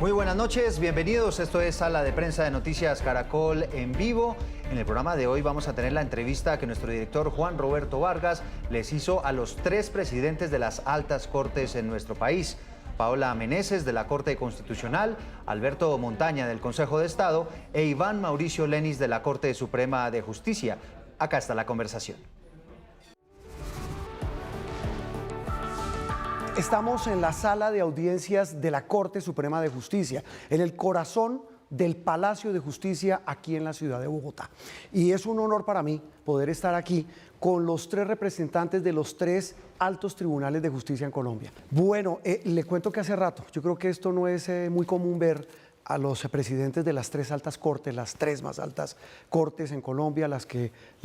Muy buenas noches, bienvenidos. Esto es Sala de Prensa de Noticias Caracol en vivo. En el programa de hoy vamos a tener la entrevista que nuestro director Juan Roberto Vargas les hizo a los 3 presidentes de las altas cortes en nuestro país. Paola Meneses de la Corte Constitucional, Alberto Montaña del Consejo de Estado e Iván Mauricio Lenis de la Corte Suprema de Justicia. Acá está la conversación. Estamos en la sala de audiencias de la Corte Suprema de Justicia, en el corazón del Palacio de Justicia aquí en la ciudad de Bogotá. Y es un honor para mí poder estar aquí con los 3 representantes de los 3 altos tribunales de justicia en Colombia. Bueno, le cuento que hace rato, yo creo que esto no es muy común ver a los presidentes de las 3 altas cortes, las 3 más altas cortes en Colombia, la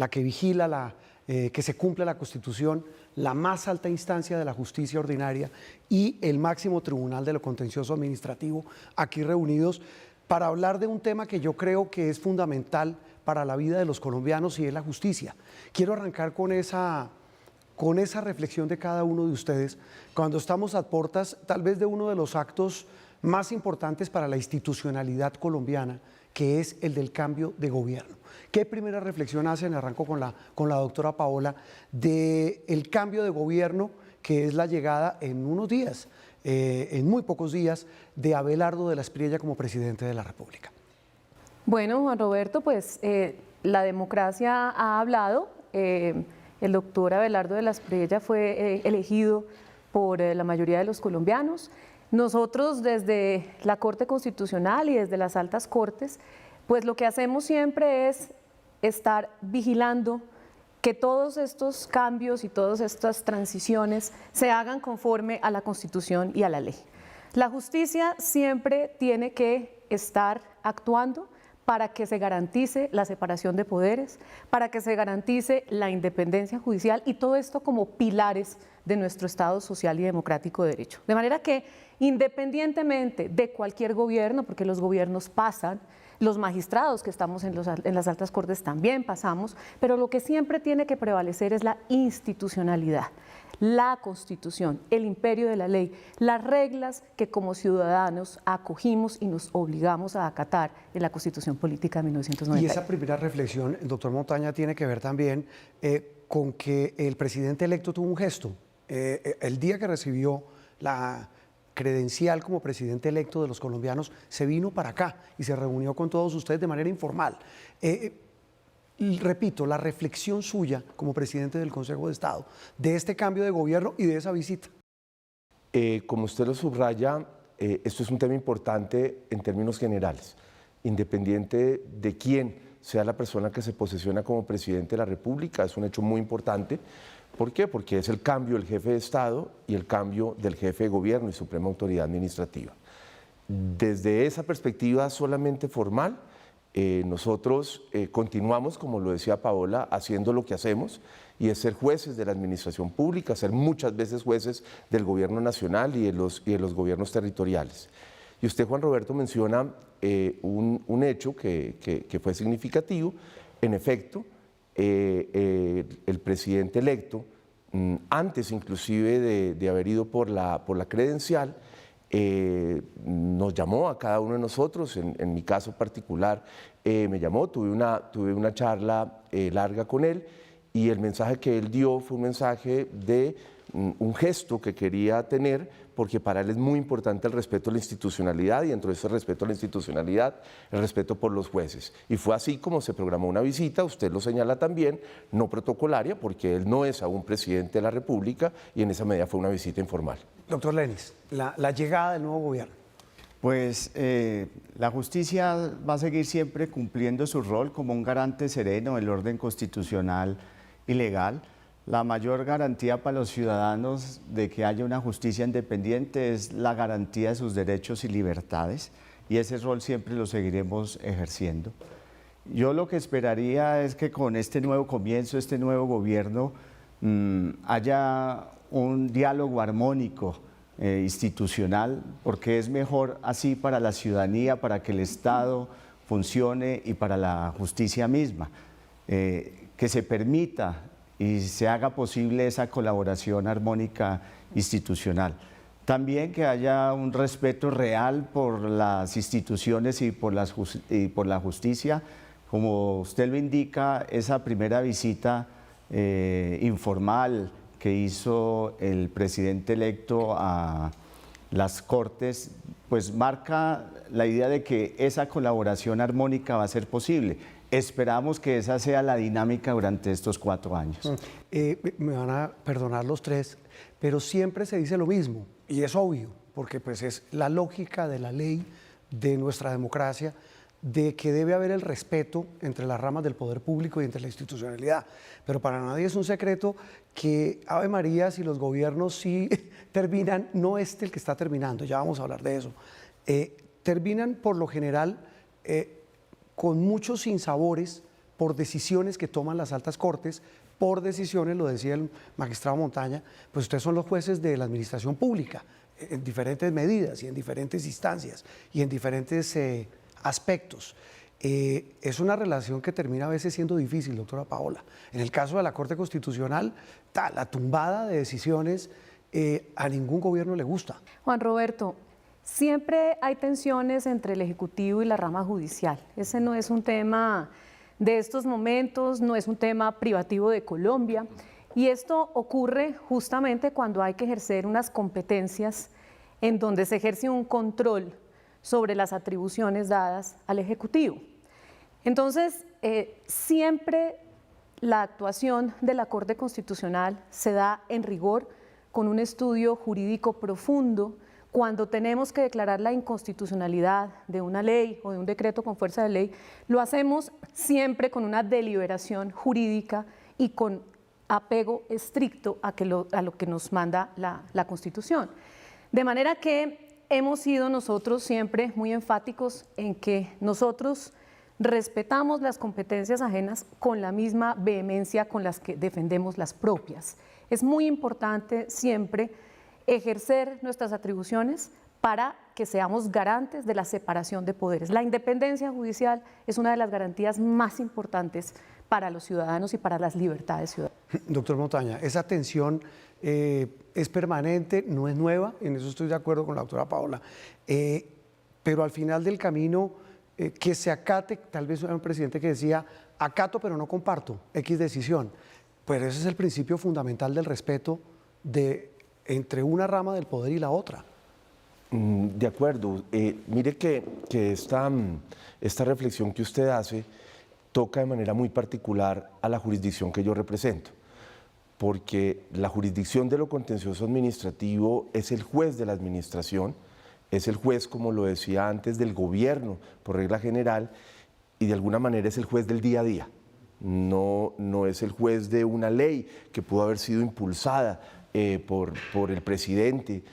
que vigila que se cumpla la Constitución, la más alta instancia de la justicia ordinaria y el máximo tribunal de lo contencioso administrativo, aquí reunidos para hablar de un tema que yo creo que es fundamental para la vida de los colombianos y es la justicia. Quiero arrancar con esa reflexión de cada uno de ustedes cuando estamos a puertas tal vez de uno de los actos más importantes para la institucionalidad colombiana, que es el del cambio de gobierno. ¿Qué primera reflexión hacen? Arranco con la doctora Paola, del cambio de gobierno, que es la llegada en unos días, en muy pocos días, de Abelardo de la Espriella como presidente de la República? Bueno, Juan Roberto, pues la democracia ha hablado. El doctor Abelardo de la Espriella fue elegido por la mayoría de los colombianos. Nosotros desde la Corte Constitucional y desde las altas cortes, pues lo que hacemos siempre es estar vigilando que todos estos cambios y todas estas transiciones se hagan conforme a la Constitución y a la ley. La justicia siempre tiene que estar actuando para que se garantice la separación de poderes, para que se garantice la independencia judicial y todo esto como pilares de nuestro Estado social y democrático de derecho. De manera que independientemente de cualquier gobierno, porque los gobiernos pasan, los magistrados que estamos en las altas cortes también pasamos, pero lo que siempre tiene que prevalecer es la institucionalidad, la Constitución, el imperio de la ley, las reglas que como ciudadanos acogimos y nos obligamos a acatar en la Constitución Política de 1990. Y esa primera reflexión, el doctor Montaña, tiene que ver también con que el presidente electo tuvo un gesto. El día que recibió la credencial como presidente electo de los colombianos, se vino para acá y se reunió con todos ustedes de manera informal. Repito, la reflexión suya como presidente del Consejo de Estado de este cambio de gobierno y de esa visita. Como usted lo subraya, esto es un tema importante en términos generales, independiente de quién sea la persona que se posesiona como presidente de la República, es un hecho muy importante. ¿Por qué? Porque es el cambio del jefe de Estado y el cambio del jefe de gobierno y suprema autoridad administrativa. Desde esa perspectiva solamente formal, nosotros continuamos, como lo decía Paola, haciendo lo que hacemos y es ser jueces de la administración pública, ser muchas veces jueces del gobierno nacional y de los gobiernos territoriales. Y usted, Juan Roberto, menciona un hecho que fue significativo. En efecto, el presidente electo, antes inclusive de haber ido por la credencial, nos llamó a cada uno de nosotros, en mi caso particular me llamó, tuve una charla larga con él y el mensaje que él dio fue un mensaje de un gesto que quería tener, porque para él es muy importante el respeto a la institucionalidad y dentro de ese respeto a la institucionalidad, el respeto por los jueces. Y fue así como se programó una visita, usted lo señala también, no protocolaria, porque él no es aún presidente de la República y en esa medida fue una visita informal. Doctor Lenis, la llegada del nuevo gobierno. Pues la justicia va a seguir siempre cumpliendo su rol como un garante sereno del orden constitucional y legal. La mayor garantía para los ciudadanos de que haya una justicia independiente es la garantía de sus derechos y libertades, y ese rol siempre lo seguiremos ejerciendo. Yo lo que esperaría es que con este nuevo comienzo, este nuevo gobierno, haya un diálogo armónico institucional, porque es mejor así para la ciudadanía, para que el Estado funcione y para la justicia misma, que se permita y se haga posible esa colaboración armónica institucional. También que haya un respeto real por las instituciones y por la justicia. Como usted lo indica, esa primera visita informal que hizo el presidente electo a las Cortes, pues marca la idea de que esa colaboración armónica va a ser posible. Esperamos que esa sea la dinámica durante estos 4 años. Me van a perdonar los tres, pero siempre se dice lo mismo, y es obvio, porque pues es la lógica de la ley, de nuestra democracia, de que debe haber el respeto entre las ramas del poder público y entre la institucionalidad. Pero para nadie es un secreto que, Ave María, si los gobiernos sí terminan, no el que está terminando, ya vamos a hablar de eso, terminan por lo general con muchos sinsabores por decisiones que toman las altas cortes, por decisiones, lo decía el magistrado Montaña, pues ustedes son los jueces de la administración pública, en diferentes medidas y en diferentes instancias y en diferentes aspectos. Es una relación que termina a veces siendo difícil, doctora Paola. En el caso de la Corte Constitucional, la tumbada de decisiones a ningún gobierno le gusta. Juan Roberto, siempre hay tensiones entre el Ejecutivo y la rama judicial. Ese no es un tema de estos momentos, no es un tema privativo de Colombia. Y esto ocurre justamente cuando hay que ejercer unas competencias en donde se ejerce un control sobre las atribuciones dadas al Ejecutivo. Entonces, siempre la actuación de la Corte Constitucional se da en rigor, con un estudio jurídico profundo. Cuando tenemos que declarar la inconstitucionalidad de una ley o de un decreto con fuerza de ley, lo hacemos siempre con una deliberación jurídica y con apego estricto a lo que nos manda la Constitución. De manera que hemos sido nosotros siempre muy enfáticos en que nosotros respetamos las competencias ajenas con la misma vehemencia con las que defendemos las propias. Es muy importante siempre ejercer nuestras atribuciones para que seamos garantes de la separación de poderes. La independencia judicial es una de las garantías más importantes para los ciudadanos y para las libertades ciudadanas. Doctor Montaña, esa tensión es permanente, no es nueva, en eso estoy de acuerdo con la doctora Paola, pero al final del camino que se acate, tal vez era un presidente que decía, acato pero no comparto X decisión, pero ese es el principio fundamental del respeto entre una rama del poder y la otra. De acuerdo. Mire que esta reflexión que usted hace toca de manera muy particular a la jurisdicción que yo represento, porque la jurisdicción de lo contencioso administrativo es el juez de la administración, es el juez, como lo decía antes, del gobierno, por regla general, y de alguna manera es el juez del día a día. No es el juez de una ley que pudo haber sido impulsada por el presidente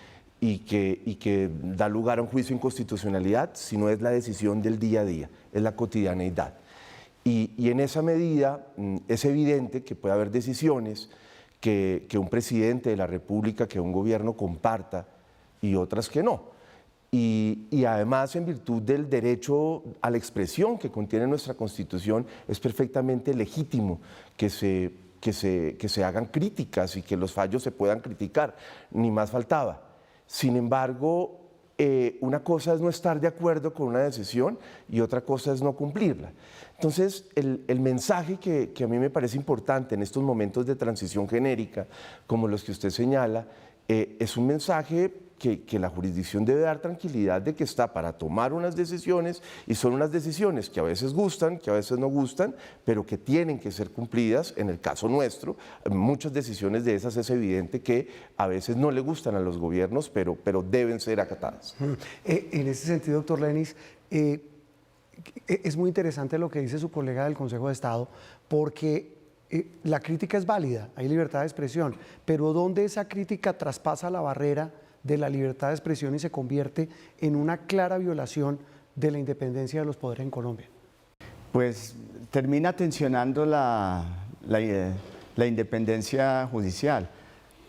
y que da lugar a un juicio de inconstitucionalidad, sino es la decisión del día a día, es la cotidianeidad. Y en esa medida es evidente que puede haber decisiones que un presidente de la República, que un gobierno comparta y otras que no. Y además, en virtud del derecho a la expresión que contiene nuestra Constitución, es perfectamente legítimo que se hagan críticas y que los fallos se puedan criticar, ni más faltaba. Sin embargo, una cosa es no estar de acuerdo con una decisión y otra cosa es no cumplirla. Entonces, el mensaje que a mí me parece importante en estos momentos de transición genérica, como los que usted señala, es un mensaje que la jurisdicción debe dar tranquilidad de que está para tomar unas decisiones, y son unas decisiones que a veces gustan, que a veces no gustan, pero que tienen que ser cumplidas. En el caso nuestro, muchas decisiones de esas es evidente que a veces no le gustan a los gobiernos, pero deben ser acatadas. En ese sentido, doctor Lenis, es muy interesante lo que dice su colega del Consejo de Estado, porque la crítica es válida, hay libertad de expresión, pero ¿dónde esa crítica traspasa la barrera de la libertad de expresión y se convierte en una clara violación de la independencia de los poderes en Colombia? Pues termina tensionando la independencia judicial,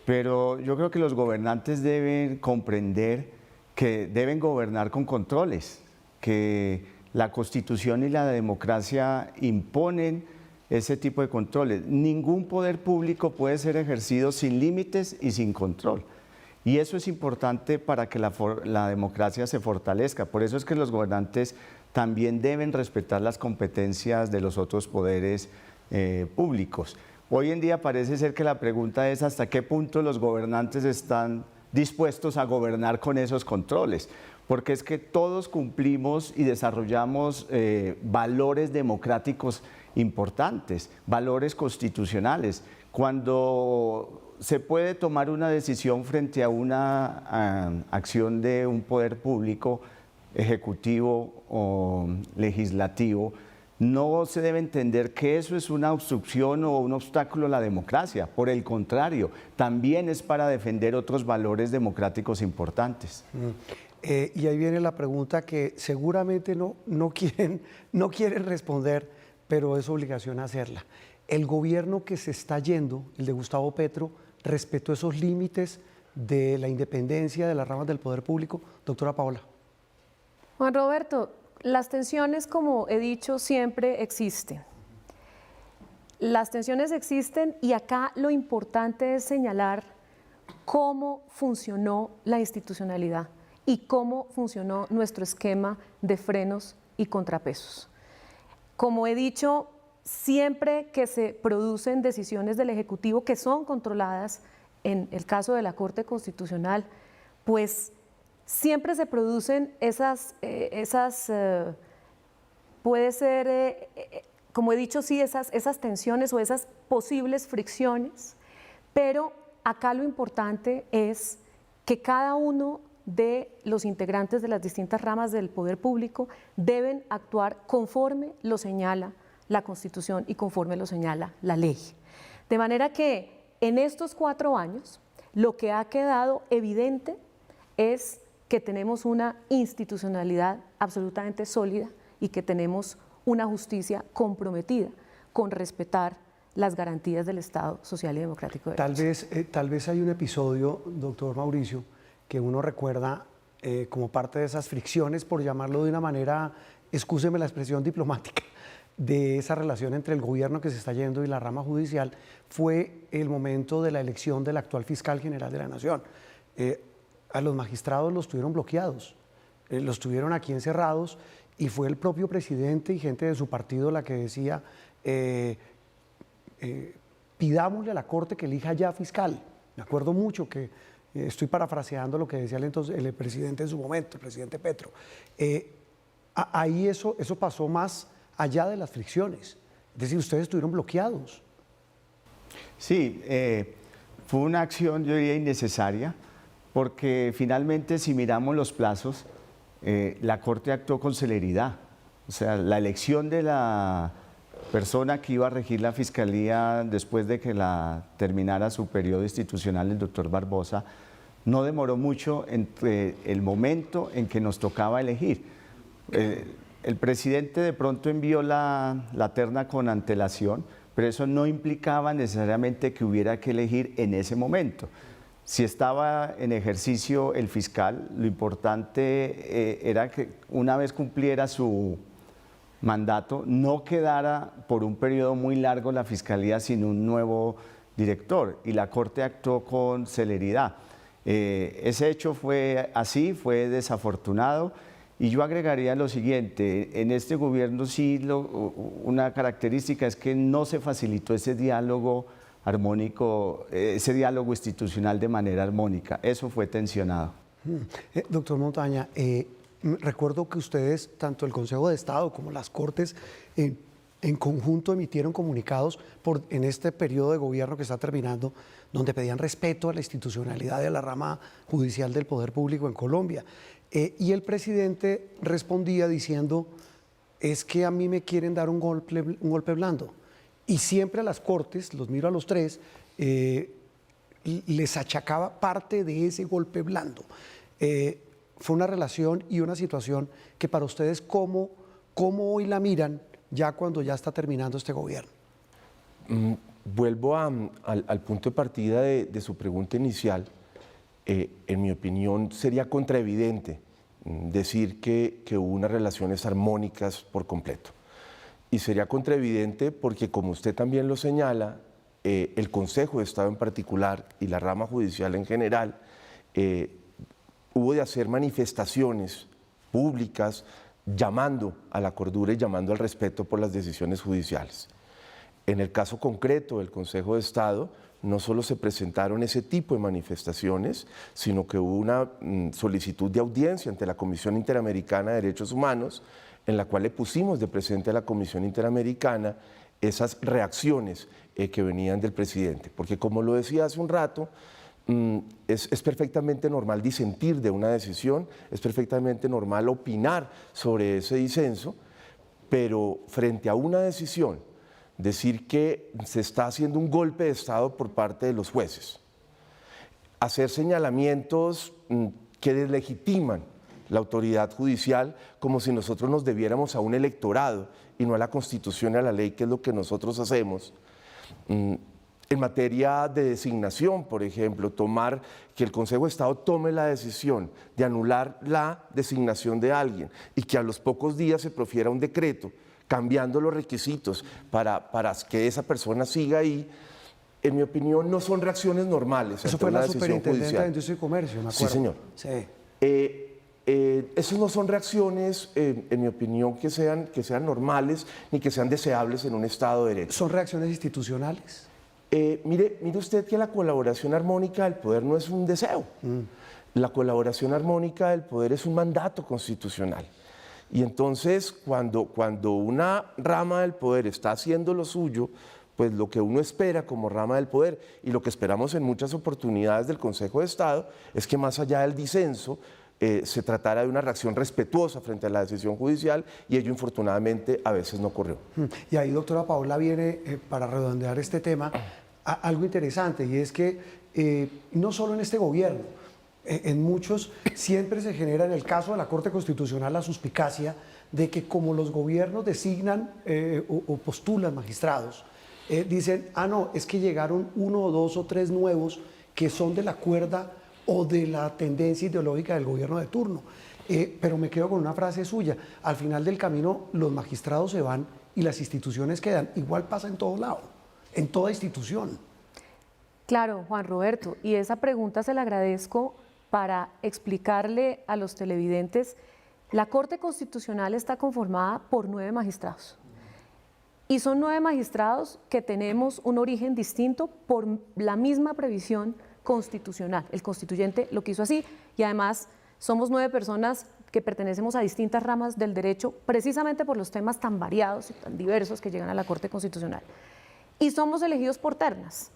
pero yo creo que los gobernantes deben comprender que deben gobernar con controles, que la Constitución y la democracia imponen ese tipo de controles. Ningún poder público puede ser ejercido sin límites y sin control. Y eso es importante para que la democracia se fortalezca. Por eso es que los gobernantes también deben respetar las competencias de los otros poderes públicos. Hoy en día parece ser que la pregunta es hasta qué punto los gobernantes están dispuestos a gobernar con esos controles, porque es que todos cumplimos y desarrollamos valores democráticos importantes, valores constitucionales. Cuando se puede tomar una decisión frente a una acción de un poder público, ejecutivo o legislativo, no se debe entender que eso es una obstrucción o un obstáculo a la democracia. Por el contrario, también es para defender otros valores democráticos importantes. Y ahí viene la pregunta que seguramente no quieren responder, pero es obligación hacerla. ¿El gobierno que se está yendo, el de Gustavo Petro, respetó esos límites de la independencia de las ramas del poder público? Doctora Paola. Juan Roberto, las tensiones, como he dicho, siempre existen. Las tensiones existen y acá lo importante es señalar cómo funcionó la institucionalidad y cómo funcionó nuestro esquema de frenos y contrapesos. Como he dicho, siempre que se producen decisiones del Ejecutivo que son controladas, en el caso de la Corte Constitucional, pues siempre se producen puede ser, como he dicho, sí, esas tensiones o esas posibles fricciones, pero acá lo importante es que cada uno de los integrantes de las distintas ramas del poder público deben actuar conforme lo señala la Constitución y conforme lo señala la ley. De manera que en estos 4 años lo que ha quedado evidente es que tenemos una institucionalidad absolutamente sólida y que tenemos una justicia comprometida con respetar las garantías del Estado social y democrático de derecho. Tal vez hay un episodio, doctor Mauricio, que uno recuerda como parte de esas fricciones, por llamarlo de una manera, excúseme la expresión diplomática, de esa relación entre el gobierno que se está yendo y la rama judicial, fue el momento de la elección del actual fiscal general de la Nación. A los magistrados los tuvieron bloqueados, los tuvieron aquí encerrados y fue el propio presidente y gente de su partido la que decía pidámosle a la Corte que elija ya fiscal. Me acuerdo mucho que estoy parafraseando lo que decía el presidente en su momento, el presidente Petro. Ahí eso pasó más allá de las fricciones, es decir, ustedes estuvieron bloqueados. Sí, fue una acción, yo diría, innecesaria, porque finalmente, si miramos los plazos, la Corte actuó con celeridad. O sea, la elección de la persona que iba a regir la Fiscalía después de que terminara su periodo institucional, el doctor Barbosa, no demoró mucho entre el momento en que nos tocaba elegir. El presidente de pronto envió la terna con antelación, pero eso no implicaba necesariamente que hubiera que elegir en ese momento. Si estaba en ejercicio el fiscal, lo importante era que una vez cumpliera su mandato, no quedara por un periodo muy largo la Fiscalía sin un nuevo director, y la Corte actuó con celeridad. Ese hecho fue así, fue desafortunado, y yo agregaría lo siguiente: en este gobierno sí una característica es que no se facilitó ese diálogo armónico, ese diálogo institucional de manera armónica. Eso fue tensionado. Doctor Montaña, recuerdo que ustedes, tanto el Consejo de Estado como las Cortes, en conjunto emitieron comunicados en este periodo de gobierno que está terminando, donde pedían respeto a la institucionalidad de la rama judicial del poder público en Colombia. Y el presidente respondía diciendo, es que a mí me quieren dar un golpe blando. Y siempre a las Cortes, los miro a los tres, les achacaba parte de ese golpe blando. Fue una relación y una situación que para ustedes, ¿cómo hoy la miran ya cuando ya está terminando este gobierno? Vuelvo al punto de partida de su pregunta inicial. En mi opinión, sería contraevidente decir que hubo unas relaciones armónicas por completo. Y sería contraevidente porque, como usted también lo señala, el Consejo de Estado en particular y la rama judicial en general hubo de hacer manifestaciones públicas llamando a la cordura y llamando al respeto por las decisiones judiciales. En el caso concreto del Consejo de Estado, no solo se presentaron ese tipo de manifestaciones, sino que hubo una solicitud de audiencia ante la Comisión Interamericana de Derechos Humanos, en la cual le pusimos de presente a la Comisión Interamericana esas reacciones que venían del presidente. Porque como lo decía hace un rato, es perfectamente normal disentir de una decisión, es perfectamente normal opinar sobre ese disenso, pero frente a una decisión, decir que se está haciendo un golpe de Estado por parte de los jueces, hacer señalamientos que deslegitiman la autoridad judicial como si nosotros nos debiéramos a un electorado y no a la Constitución y a la ley, que es lo que nosotros hacemos. En materia de designación, por ejemplo, que el Consejo de Estado tome la decisión de anular la designación de alguien y que a los pocos días se profiera un decreto cambiando los requisitos para que esa persona siga ahí, en mi opinión, no son reacciones normales. Eso fue la Superintendente de Industria y Comercio, me acuerdo. Sí, señor. Sí. Esas no son reacciones, en mi opinión, que sean normales ni que sean deseables en un Estado de Derecho. ¿Son reacciones institucionales? Mire usted que la colaboración armónica del poder no es un deseo. La colaboración armónica del poder es un mandato constitucional. Y entonces, cuando una rama del poder está haciendo lo suyo, pues lo que uno espera como rama del poder y lo que esperamos en muchas oportunidades del Consejo de Estado es que más allá del disenso se tratara de una reacción respetuosa frente a la decisión judicial, y ello infortunadamente a veces no ocurrió. Y ahí, doctora Paola, viene, para redondear este tema, algo interesante, y es que no solo en este gobierno, en muchos siempre se genera, en el caso de la Corte Constitucional, la suspicacia de que como los gobiernos designan o postulan magistrados, dicen, no, es que llegaron 1 o 2 o 3 nuevos que son de la cuerda o de la tendencia ideológica del gobierno de turno. Pero me quedo con una frase suya: al final del camino los magistrados se van y las instituciones quedan. Igual pasa en todo lado, en toda institución. Claro, Juan Roberto, y esa pregunta se la agradezco para explicarle a los televidentes. La Corte Constitucional está conformada por 9 magistrados. Y son 9 magistrados que tenemos un origen distinto por la misma previsión constitucional. El constituyente lo quiso así, y además somos 9 personas que pertenecemos a distintas ramas del derecho, precisamente por los temas tan variados y tan diversos que llegan a la Corte Constitucional. Y somos elegidos por ternas.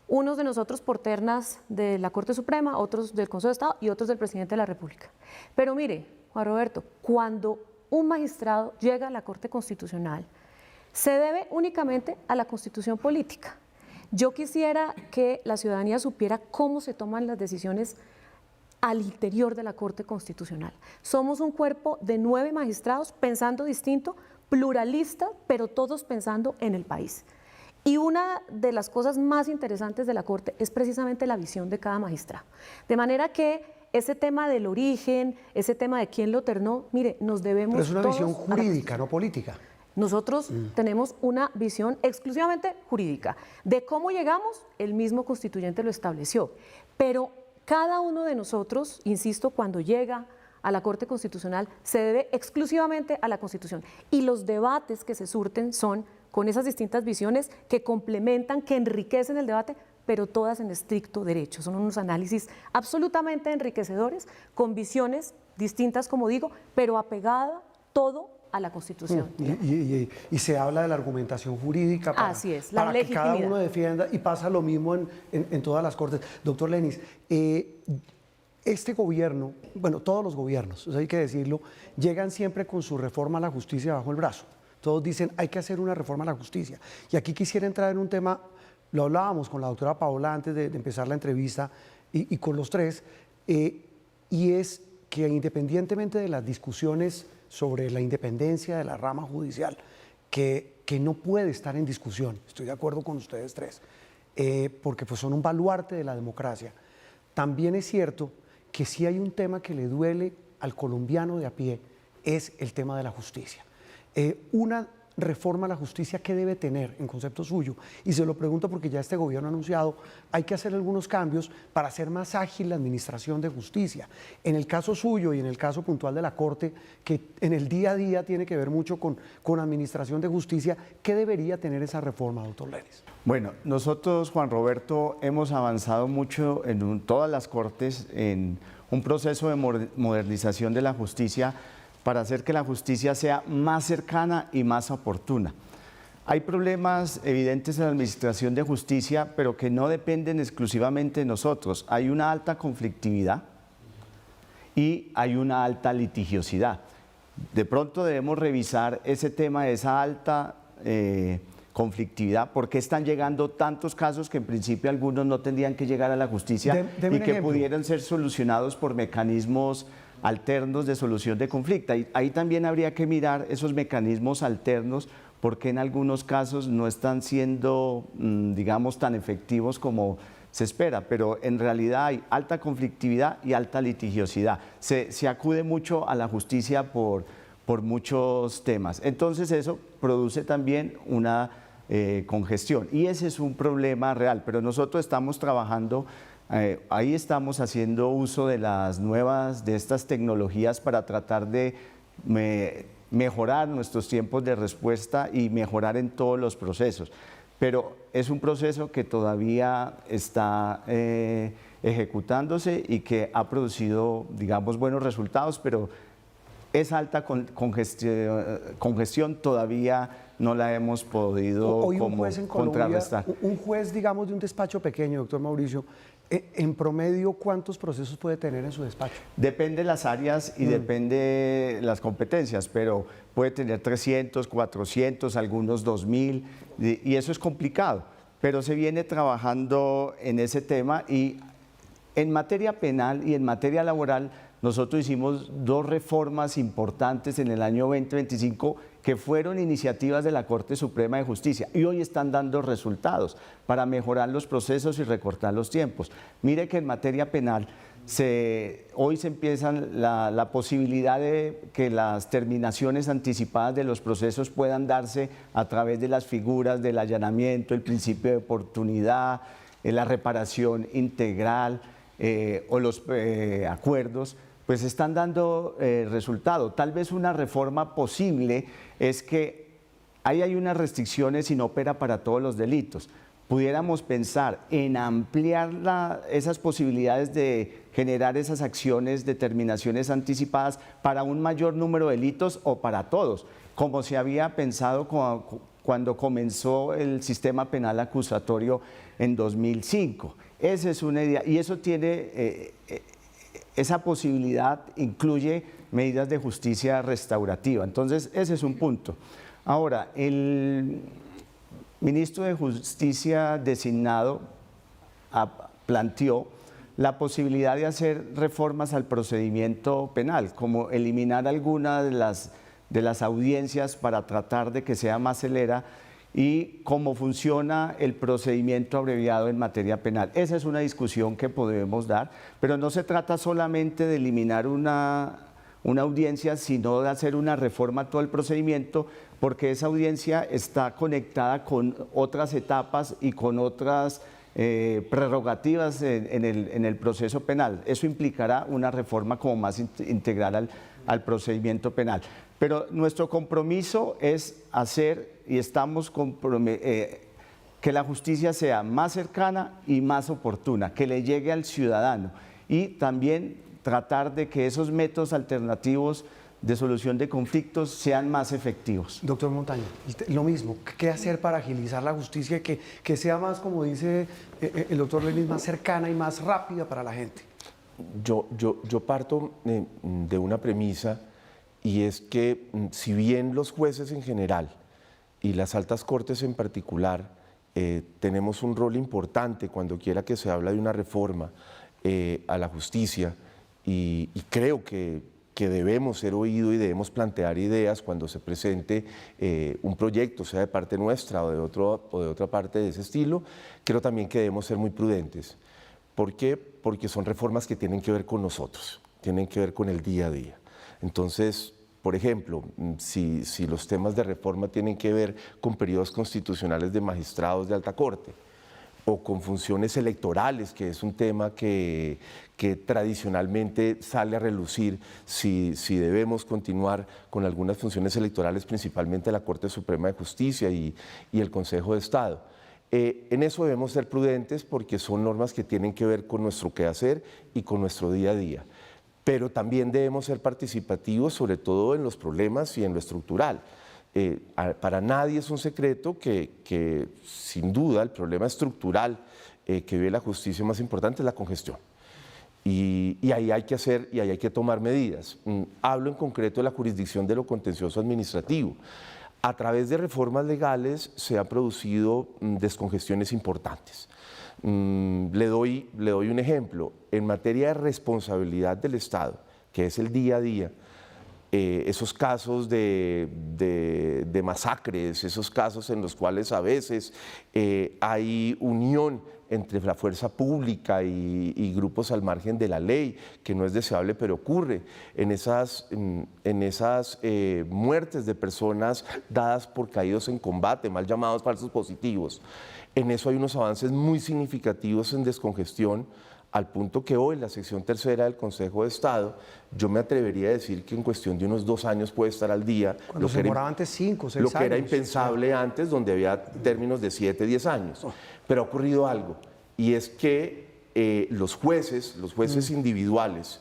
Unos de nosotros por ternas de la Corte Suprema, otros del Consejo de Estado y otros del Presidente de la República. Pero mire, Juan Roberto, cuando un magistrado llega a la Corte Constitucional, se debe únicamente a la Constitución política. Yo quisiera que la ciudadanía supiera cómo se toman las decisiones al interior de la Corte Constitucional. Somos un cuerpo de 9 magistrados pensando distinto, pluralista, pero todos pensando en el país. Y una de las cosas más interesantes de la Corte es precisamente la visión de cada magistrado. De manera que ese tema del origen, ese tema de quién lo ternó, mire, nos debemos Pero es una todos visión jurídica, no política. Nosotros tenemos una visión exclusivamente jurídica. De cómo llegamos, el mismo constituyente lo estableció. Pero cada uno de nosotros, insisto, cuando llega a la Corte Constitucional, se debe exclusivamente a la Constitución. Y los debates que se surten son con esas distintas visiones que complementan, que enriquecen el debate, pero todas en estricto derecho. Son unos análisis absolutamente enriquecedores, con visiones distintas, como digo, pero apegada todo a la Constitución. Y se habla de la argumentación jurídica para, así es, la para que cada legitimidad. uno defienda, y pasa lo mismo en todas las cortes. Doctor Lenis, este gobierno, bueno, todos los gobiernos, hay que decirlo, llegan siempre con su reforma a la justicia bajo el brazo. Todos dicen, hay que hacer una reforma a la justicia. Y aquí quisiera entrar en un tema, lo hablábamos con la doctora Paola antes de empezar la entrevista, y con los tres, y es que independientemente de las discusiones sobre la independencia de la rama judicial, que no puede estar en discusión, estoy de acuerdo con ustedes tres, porque pues son un baluarte de la democracia, también es cierto que si hay un tema que le duele al colombiano de a pie, es el tema de la justicia. Una reforma a la justicia, ¿qué debe tener en concepto suyo? Y se lo pregunto porque ya este gobierno ha anunciado, hay que hacer algunos cambios para hacer más ágil la administración de justicia. En el caso suyo y en el caso puntual de la Corte, que en el día a día tiene que ver mucho con administración de justicia, ¿qué debería tener esa reforma, doctor Lenis? Bueno, nosotros, Juan Roberto, hemos avanzado mucho en todas las Cortes en un proceso de modernización de la justicia para hacer que la justicia sea más cercana y más oportuna. Hay problemas evidentes en la administración de justicia, pero que no dependen exclusivamente de nosotros. Hay una alta conflictividad y hay una alta litigiosidad. De pronto debemos revisar ese tema de esa alta conflictividad, por qué están llegando tantos casos que en principio algunos no tendrían que llegar a la justicia y que pudieran ser solucionados por mecanismos alternos de solución de conflicto. Ahí también habría que mirar esos mecanismos alternos porque en algunos casos no están siendo, digamos, tan efectivos como se espera, pero en realidad hay alta conflictividad y alta litigiosidad. Se acude mucho a la justicia por muchos temas. Entonces eso produce también una congestión y ese es un problema real, pero nosotros estamos trabajando. Ahí estamos haciendo uso de de estas tecnologías para tratar de mejorar nuestros tiempos de respuesta y mejorar en todos los procesos. Pero es un proceso que todavía está ejecutándose y que ha producido, digamos, buenos resultados, pero esa alta congestión todavía no la hemos podido Hoy un juez en Colombia, contrarrestar. Un juez, digamos, de un despacho pequeño, doctor Mauricio, en promedio, ¿cuántos procesos puede tener en su despacho? Depende de las áreas y depende de las competencias, pero puede tener 300, 400, algunos 2000, y eso es complicado. Pero se viene trabajando en ese tema y en materia penal y en materia laboral, nosotros hicimos 2 reformas importantes en el año 2025 que fueron iniciativas de la Corte Suprema de Justicia y hoy están dando resultados para mejorar los procesos y recortar los tiempos. Mire que en materia penal hoy se empieza la posibilidad de que las terminaciones anticipadas de los procesos puedan darse a través de las figuras del allanamiento, el principio de oportunidad, la reparación integral o los acuerdos, pues están dando resultado. Tal vez una reforma posible es que ahí hay unas restricciones y no opera para todos los delitos. Pudiéramos pensar en ampliar esas posibilidades de generar esas acciones de terminaciones anticipadas para un mayor número de delitos o para todos, como se había pensado cuando comenzó el sistema penal acusatorio en 2005. Esa es una idea y eso tiene... Esa posibilidad incluye medidas de justicia restaurativa. Entonces, ese es un punto. Ahora, el ministro de Justicia designado planteó la posibilidad de hacer reformas al procedimiento penal, como eliminar algunas de las audiencias para tratar de que sea más celera y cómo funciona el procedimiento abreviado en materia penal. Esa es una discusión que podemos dar, pero no se trata solamente de eliminar una audiencia, sino de hacer una reforma a todo el procedimiento, porque esa audiencia está conectada con otras etapas y con otras prerrogativas en el proceso penal. Eso implicará una reforma como más integral al procedimiento penal. Pero nuestro compromiso es hacer, y estamos que la justicia sea más cercana y más oportuna, que le llegue al ciudadano y también tratar de que esos métodos alternativos de solución de conflictos sean más efectivos. Doctor Montaño, lo mismo, ¿qué hacer para agilizar la justicia, que sea más, como dice el doctor Lenis, más cercana y más rápida para la gente? Yo parto de una premisa y es que si bien los jueces en general y las altas cortes en particular tenemos un rol importante cuando quiera que se habla de una reforma a la justicia y creo que debemos ser oídos y debemos plantear ideas cuando se presente un proyecto, sea de parte nuestra o de otra parte de ese estilo, creo también que debemos ser muy prudentes. ¿Por qué? Porque son reformas que tienen que ver con nosotros, tienen que ver con el día a día. Entonces, por ejemplo, si los temas de reforma tienen que ver con periodos constitucionales de magistrados de alta corte, o con funciones electorales, que es un tema que tradicionalmente sale a relucir si debemos continuar con algunas funciones electorales, principalmente la Corte Suprema de Justicia y el Consejo de Estado. En eso debemos ser prudentes porque son normas que tienen que ver con nuestro quehacer y con nuestro día a día. Pero también debemos ser participativos, sobre todo en los problemas y en lo estructural. Para nadie es un secreto que sin duda el problema estructural que vive la justicia más importante es la congestión. Y ahí hay que hacer y ahí hay que tomar medidas. Hablo en concreto de la jurisdicción de lo contencioso administrativo. A través de reformas legales se han producido descongestiones importantes. Le doy un ejemplo. En materia de responsabilidad del Estado, que es el día a día, esos casos de masacres, esos casos en los cuales a veces hay unión entre la fuerza pública y grupos al margen de la ley, que no es deseable, pero ocurre en esas muertes de personas dadas por caídos en combate, mal llamados falsos positivos. En eso hay unos avances muy significativos en descongestión, al punto que hoy la sección tercera del Consejo de Estado, yo me atrevería a decir que en cuestión de unos 2 años puede estar al día. Cuando se demoraba antes 5 o 6 años. Lo que era impensable antes, donde había términos de 7, 10 años. Pero ha ocurrido algo, y es que los jueces individuales,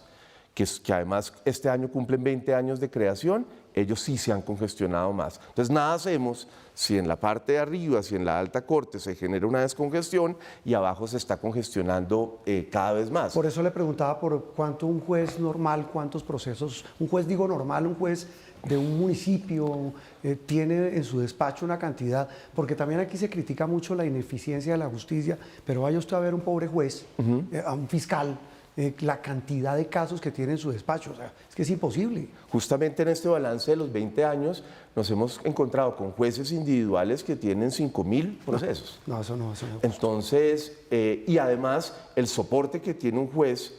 que además este año cumplen 20 años de creación, ellos sí se han congestionado más. Entonces nada hacemos si en la parte de arriba, si en la alta corte se genera una descongestión y abajo se está congestionando cada vez más. Por eso le preguntaba por cuánto un juez normal, cuántos procesos, un juez digo normal, un juez de un municipio tiene en su despacho una cantidad, porque también aquí se critica mucho la ineficiencia de la justicia, pero vaya usted a ver un pobre juez, a un fiscal, la cantidad de casos que tiene en su despacho, o sea, es que es imposible. Justamente en este balance de los 20 años nos hemos encontrado con jueces individuales que tienen 5.000 procesos. No, eso no. Entonces, y además el soporte que tiene un juez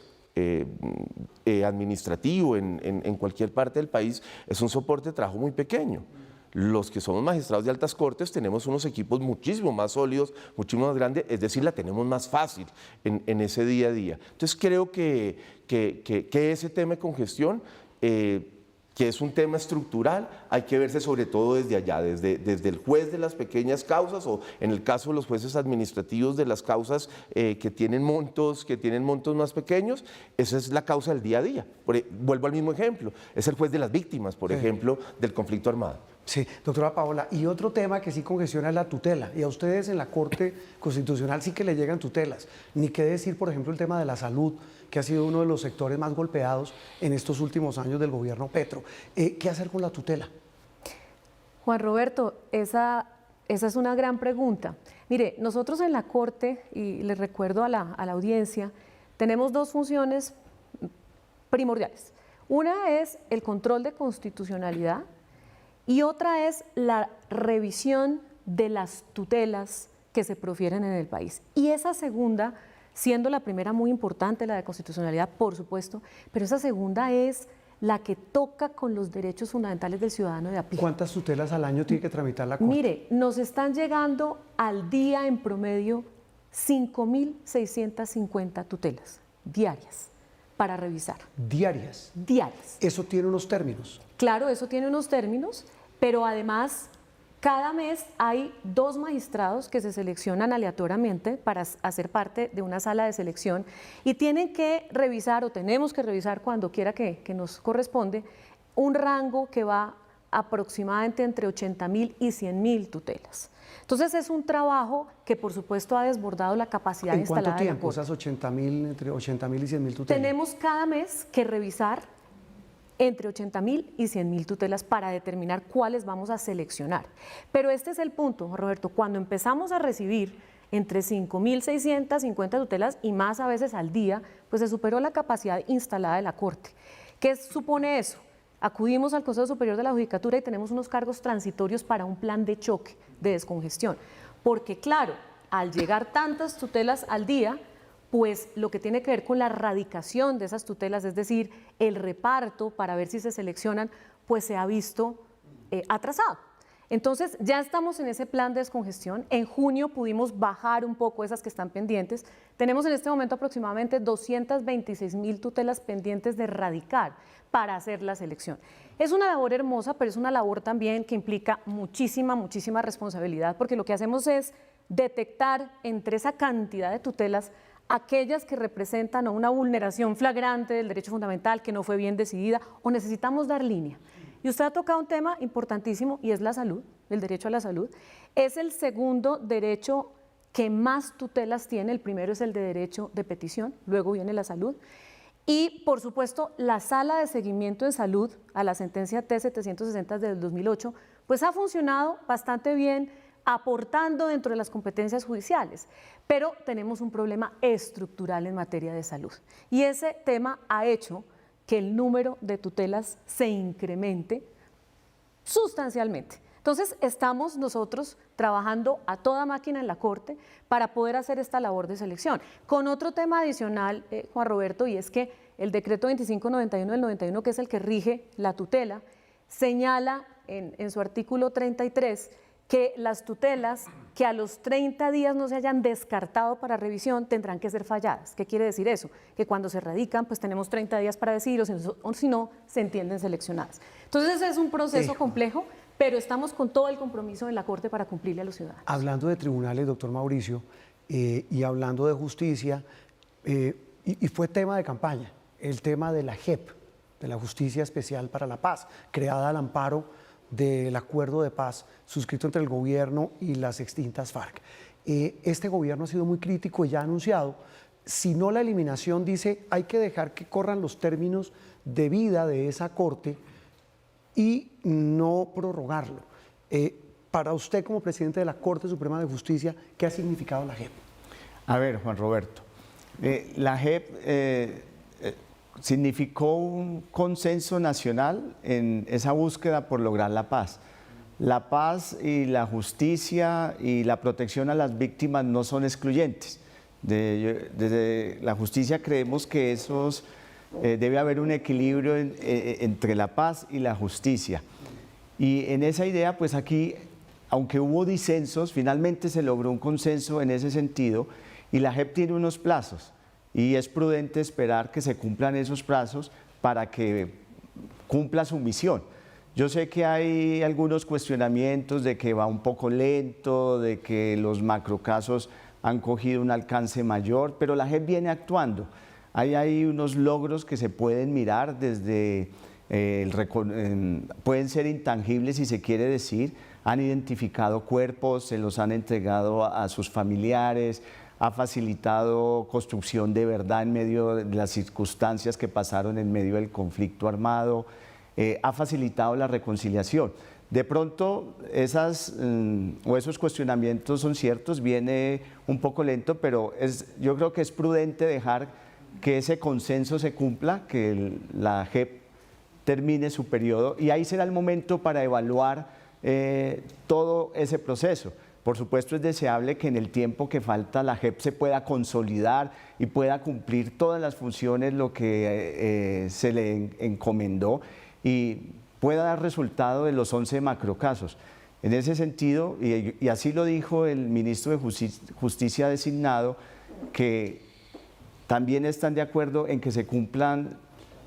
administrativo en cualquier parte del país es un soporte de trabajo muy pequeño. Los que somos magistrados de altas cortes tenemos unos equipos muchísimo más sólidos, muchísimo más grandes, es decir, la tenemos más fácil en ese día a día. Entonces creo que ese tema de congestión, que es un tema estructural, hay que verse sobre todo desde allá, desde el juez de las pequeñas causas, o en el caso de los jueces administrativos de las causas que tienen montos más pequeños. Esa es la causa del día a día. Vuelvo al mismo ejemplo, es el juez de las víctimas, por ejemplo, del conflicto armado. Sí, doctora Paola, y otro tema que sí congestiona es la tutela, y a ustedes en la Corte Constitucional sí que le llegan tutelas, ni qué decir, por ejemplo, el tema de la salud, que ha sido uno de los sectores más golpeados en estos últimos años del gobierno Petro. ¿Qué hacer con la tutela? Juan Roberto, esa es una gran pregunta. Mire, nosotros en la Corte, y les recuerdo a la audiencia, tenemos 2 funciones primordiales. Una es el control de constitucionalidad, y otra es la revisión de las tutelas que se profieren en el país. Y esa segunda, siendo la primera muy importante, la de constitucionalidad, por supuesto, pero esa segunda es la que toca con los derechos fundamentales del ciudadano de a pie. ¿Cuántas tutelas al año tiene que tramitar la Corte? Mire, nos están llegando al día en promedio 5.650 tutelas diarias para revisar. ¿Diarias? Diarias. ¿Eso tiene unos términos? Claro, eso tiene unos términos, pero además cada mes hay 2 magistrados que se seleccionan aleatoriamente para hacer parte de una sala de selección y tienen que revisar, o tenemos que revisar cuando quiera que nos corresponde, un rango que va aproximadamente entre 80.000 y 100.000 tutelas. Entonces es un trabajo que por supuesto ha desbordado la capacidad instalada de la Corte. ¿En cuánto tiempo esas 80.000, entre 80.000 y 100.000 tutelas? Tenemos cada mes que revisar entre 80.000 y 100.000 tutelas para determinar cuáles vamos a seleccionar. Pero este es el punto, Roberto, cuando empezamos a recibir entre 5.650 tutelas y más a veces al día, pues se superó la capacidad instalada de la Corte. ¿Qué supone eso? Acudimos al Consejo Superior de la Judicatura y tenemos unos cargos transitorios para un plan de choque, de descongestión. Porque claro, al llegar tantas tutelas al día, pues lo que tiene que ver con la radicación de esas tutelas, es decir, el reparto para ver si se seleccionan, pues se ha visto atrasado. Entonces, ya estamos en ese plan de descongestión. En junio pudimos bajar un poco esas que están pendientes. Tenemos en este momento aproximadamente 226.000 tutelas pendientes de erradicar para hacer la selección. Es una labor hermosa, pero es una labor también que implica muchísima responsabilidad, porque lo que hacemos es detectar entre esa cantidad de tutelas aquellas que representan una vulneración flagrante del derecho fundamental que no fue bien decidida o necesitamos dar línea. Y usted ha tocado un tema importantísimo y es la salud, el derecho a la salud. Es el segundo derecho que más tutelas tiene, el primero es el de derecho de petición, luego viene la salud. Y, por supuesto, la Sala de Seguimiento en Salud a la sentencia T-760 del 2008, pues ha funcionado bastante bien, aportando dentro de las competencias judiciales, pero tenemos un problema estructural en materia de salud. Y ese tema ha hecho que el número de tutelas se incremente sustancialmente. Entonces, estamos nosotros trabajando a toda máquina en la Corte para poder hacer esta labor de selección. Con otro tema adicional, Juan Roberto, y es que el decreto 2591 del 91, que es el que rige la tutela, señala en su artículo 33 que las tutelas que a los 30 días no se hayan descartado para revisión tendrán que ser falladas. ¿Qué quiere decir eso? Que cuando se radican, pues tenemos 30 días para decidir, o si no, se entienden seleccionadas. Entonces, ese es un proceso complejo, pero estamos con todo el compromiso de la Corte para cumplirle a los ciudadanos. Hablando de tribunales, doctor Mauricio, y hablando de justicia, y fue tema de campaña, el tema de la JEP, de la Justicia Especial para la Paz, creada al amparo del acuerdo de paz suscrito entre el gobierno y las extintas FARC. Este gobierno ha sido muy crítico y ya ha anunciado, si no la eliminación, dice, hay que dejar que corran los términos de vida de esa corte y no prorrogarlo. Para usted como presidente de la Corte Suprema de Justicia, ¿qué ha significado la JEP? A ver, Juan Roberto, la JEP significó un consenso nacional en esa búsqueda por lograr la paz. La paz y la justicia y la protección a las víctimas no son excluyentes. Desde la justicia creemos que debe haber un equilibrio entre la paz y la justicia. Y en esa idea, pues aquí, aunque hubo disensos, finalmente se logró un consenso en ese sentido y la JEP tiene unos plazos. Y es prudente esperar que se cumplan esos plazos para que cumpla su misión. Yo sé que hay algunos cuestionamientos de que va un poco lento, de que los macrocasos han cogido un alcance mayor, pero la JEP viene actuando. Hay unos logros que se pueden mirar desde, pueden ser intangibles si se quiere decir, han identificado cuerpos, se los han entregado a sus familiares, ha facilitado construcción de verdad en medio de las circunstancias que pasaron en medio del conflicto armado, ha facilitado la reconciliación. De pronto, esos cuestionamientos son ciertos, viene un poco lento, pero yo creo que es prudente dejar que ese consenso se cumpla, que la JEP termine su periodo, y ahí será el momento para evaluar todo ese proceso. Por supuesto, es deseable que en el tiempo que falta la JEP se pueda consolidar y pueda cumplir todas las funciones, lo que se le encomendó, y pueda dar resultado de los 11 macrocasos. En ese sentido, y así lo dijo el ministro de Justicia designado, que también están de acuerdo en que se cumplan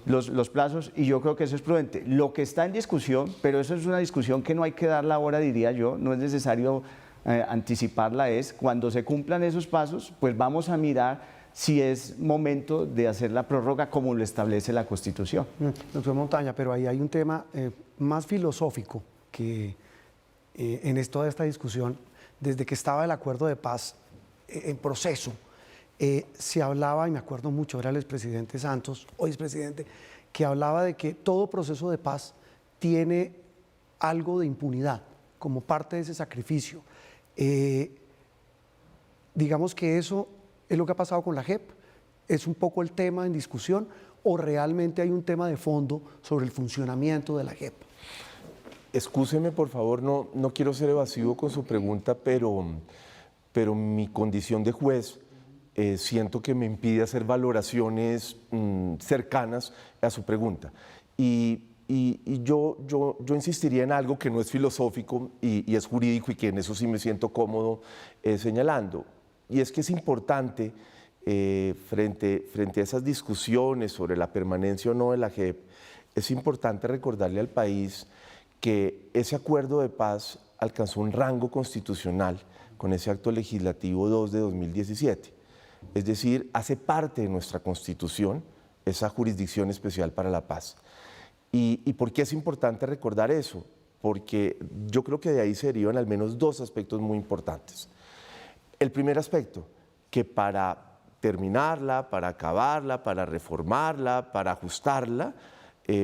los plazos, y yo creo que eso es prudente. Lo que está en discusión, pero eso es una discusión que no hay que darla ahora, diría yo, no es necesario anticiparla, es cuando se cumplan esos pasos, pues vamos a mirar si es momento de hacer la prórroga como lo establece la Constitución. Doctor Montaña, pero ahí hay un tema más filosófico que en toda esta discusión. Desde que estaba el acuerdo de paz en proceso, se hablaba, y me acuerdo mucho, era el expresidente Santos, hoy expresidente, que hablaba de que todo proceso de paz tiene algo de impunidad como parte de ese sacrificio. Digamos que eso es lo que ha pasado con la JEP, es un poco el tema en discusión, o realmente hay un tema de fondo sobre el funcionamiento de la JEP. Excúseme, por favor, no quiero ser evasivo con su pregunta, pero mi condición de juez siento que me impide hacer valoraciones cercanas a su pregunta. Y yo insistiría en algo que no es filosófico y es jurídico y que en eso sí me siento cómodo señalando. Y es que es importante, frente a esas discusiones sobre la permanencia o no de la JEP, es importante recordarle al país que ese acuerdo de paz alcanzó un rango constitucional con ese acto legislativo 2 de 2017. Es decir, hace parte de nuestra Constitución esa jurisdicción especial para la paz. ¿Y por qué es importante recordar eso? Porque yo creo que de ahí se derivan al menos dos aspectos muy importantes. El primer aspecto, que para terminarla, para acabarla, para reformarla, para ajustarla,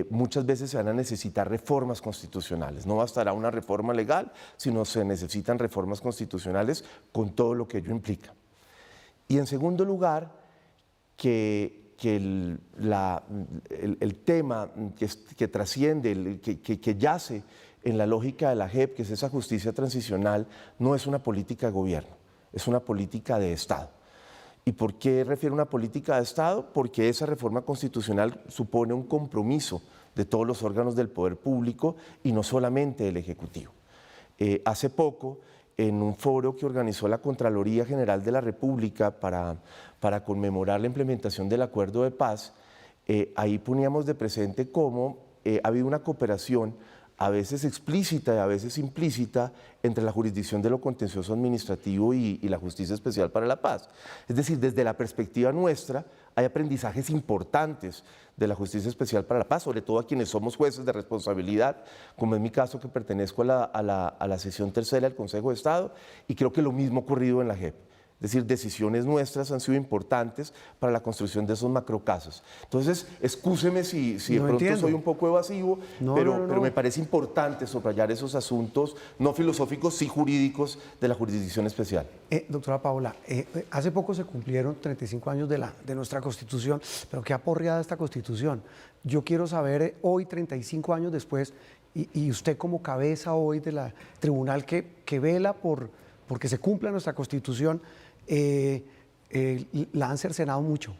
muchas veces se van a necesitar reformas constitucionales. No bastará una reforma legal, sino se necesitan reformas constitucionales con todo lo que ello implica. Y en segundo lugar, que el tema que trasciende, que yace en la lógica de la JEP, que es esa justicia transicional, no es una política de gobierno, es una política de Estado. ¿Y por qué refiero a una política de Estado? Porque esa reforma constitucional supone un compromiso de todos los órganos del poder público y no solamente del Ejecutivo. Hace poco, en un foro que organizó la Contraloría General de la República para conmemorar la implementación del Acuerdo de Paz, ahí poníamos de presente cómo ha habido una cooperación a veces explícita y a veces implícita entre la jurisdicción de lo contencioso administrativo y la Justicia Especial para la Paz. Es decir, desde la perspectiva nuestra hay aprendizajes importantes de la Justicia Especial para la Paz, sobre todo a quienes somos jueces de responsabilidad, como es mi caso que pertenezco a la sección tercera del Consejo de Estado, y creo que lo mismo ha ocurrido en la JEP. Es decir, decisiones nuestras han sido importantes para la construcción de esos macrocasos. Entonces, excúseme si de pronto soy un poco evasivo, pero me parece importante subrayar esos asuntos no filosóficos, sí jurídicos de la jurisdicción especial. Doctora Paola, hace poco se cumplieron 35 años de nuestra Constitución, pero qué aporreada esta Constitución. Yo quiero saber, hoy, 35 años después, y usted como cabeza hoy de la tribunal que vela porque se cumpla nuestra Constitución, la han cercenado mucho,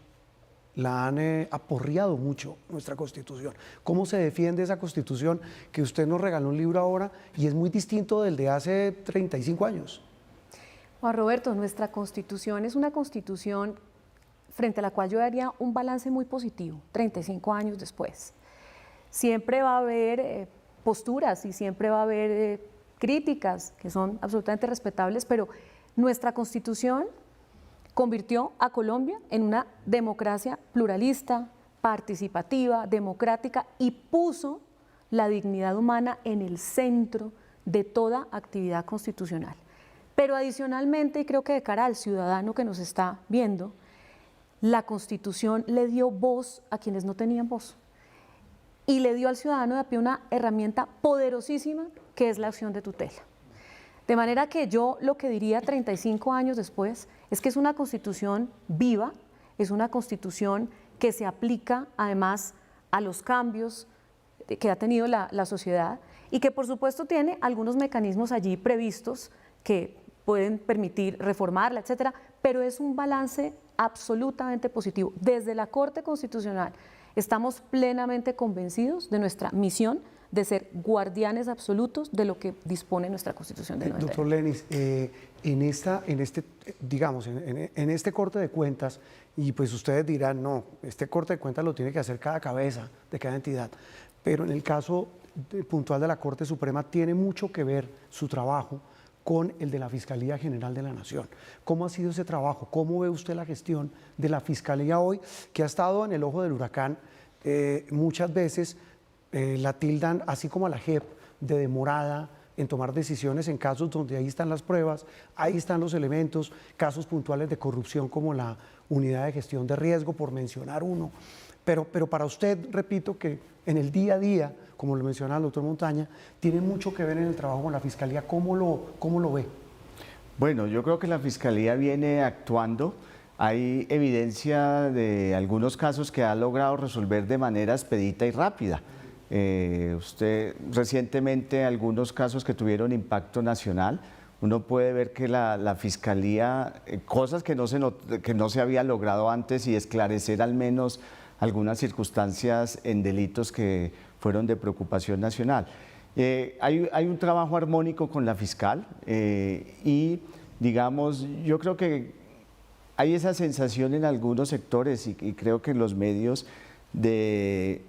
la han aporreado mucho nuestra Constitución. ¿Cómo se defiende esa Constitución que usted nos regaló un libro ahora y es muy distinto del de hace 35 años? Juan Roberto, nuestra Constitución es una Constitución frente a la cual yo daría un balance muy positivo, 35 años después. Siempre va a haber posturas y siempre va a haber críticas que son absolutamente respetables, pero nuestra Constitución convirtió a Colombia en una democracia pluralista, participativa, democrática y puso la dignidad humana en el centro de toda actividad constitucional. Pero adicionalmente, y creo que de cara al ciudadano que nos está viendo, la Constitución le dio voz a quienes no tenían voz y le dio al ciudadano de a pie una herramienta poderosísima que es la acción de tutela. De manera que yo lo que diría 35 años después es que es una Constitución viva, es una Constitución que se aplica además a los cambios que ha tenido la sociedad y que por supuesto tiene algunos mecanismos allí previstos que pueden permitir reformarla, etcétera, pero es un balance absolutamente positivo. Desde la Corte Constitucional estamos plenamente convencidos de nuestra misión de ser guardianes absolutos de lo que dispone nuestra Constitución del 91. Doctor Lenis, en este corte de cuentas, y pues ustedes dirán, no, este corte de cuentas lo tiene que hacer cada cabeza de cada entidad, pero en el caso puntual de la Corte Suprema tiene mucho que ver su trabajo con el de la Fiscalía General de la Nación. ¿Cómo ha sido ese trabajo? ¿Cómo ve usted la gestión de la Fiscalía hoy, que ha estado en el ojo del huracán muchas veces? La tildan, así como a la JEP, de demorada en tomar decisiones en casos donde ahí están las pruebas, ahí están los elementos, casos puntuales de corrupción como la unidad de gestión de riesgo, por mencionar uno. Pero para usted, repito, que en el día a día, como lo menciona el doctor Montaña, tiene mucho que ver en el trabajo con la Fiscalía. ¿Cómo lo ve? Bueno, yo creo que la Fiscalía viene actuando. Hay evidencia de algunos casos que ha logrado resolver de manera expedita y rápida. Usted recientemente algunos casos que tuvieron impacto nacional, uno puede ver que la Fiscalía, cosas que no se había logrado antes y esclarecer al menos algunas circunstancias en delitos que fueron de preocupación nacional. Hay un trabajo armónico con la fiscal y, digamos, yo creo que hay esa sensación en algunos sectores y creo que en los medios de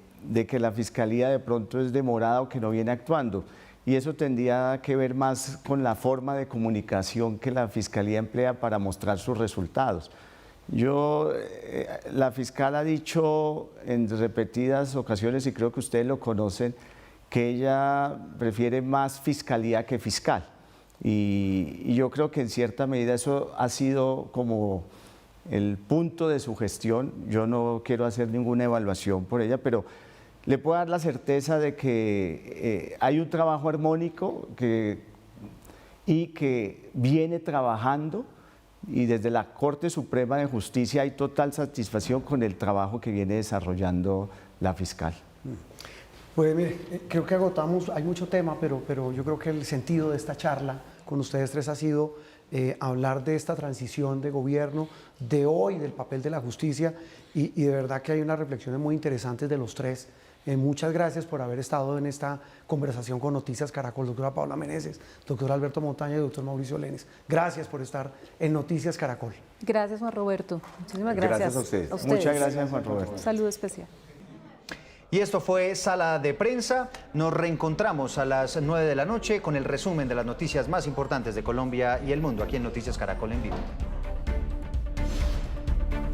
que la fiscalía de pronto es demorada o que no viene actuando. Y eso tendría que ver más con la forma de comunicación que la fiscalía emplea para mostrar sus resultados. La fiscal ha dicho en repetidas ocasiones, y creo que ustedes lo conocen, que ella prefiere más fiscalía que fiscal. Y yo creo que en cierta medida eso ha sido como el punto de su gestión. Yo no quiero hacer ninguna evaluación por ella, pero le puedo dar la certeza de que hay un trabajo armónico y que viene trabajando, y desde la Corte Suprema de Justicia hay total satisfacción con el trabajo que viene desarrollando la fiscal. Pues mire, creo que agotamos, hay mucho tema, pero yo creo que el sentido de esta charla con ustedes tres ha sido hablar de esta transición de gobierno, de hoy, del papel de la justicia, y de verdad que hay unas reflexiones muy interesantes de los tres. Muchas gracias por haber estado en esta conversación con Noticias Caracol, doctora Paola Meneses, doctor Alberto Montaña y doctor Mauricio Lenis. Gracias por estar en Noticias Caracol. Gracias, Juan Roberto. Muchísimas gracias. Gracias a ustedes. Muchas gracias, Juan Roberto. Un saludo especial. Y esto fue Sala de Prensa. Nos reencontramos a las 9 de la noche con el resumen de las noticias más importantes de Colombia y el mundo aquí en Noticias Caracol en vivo.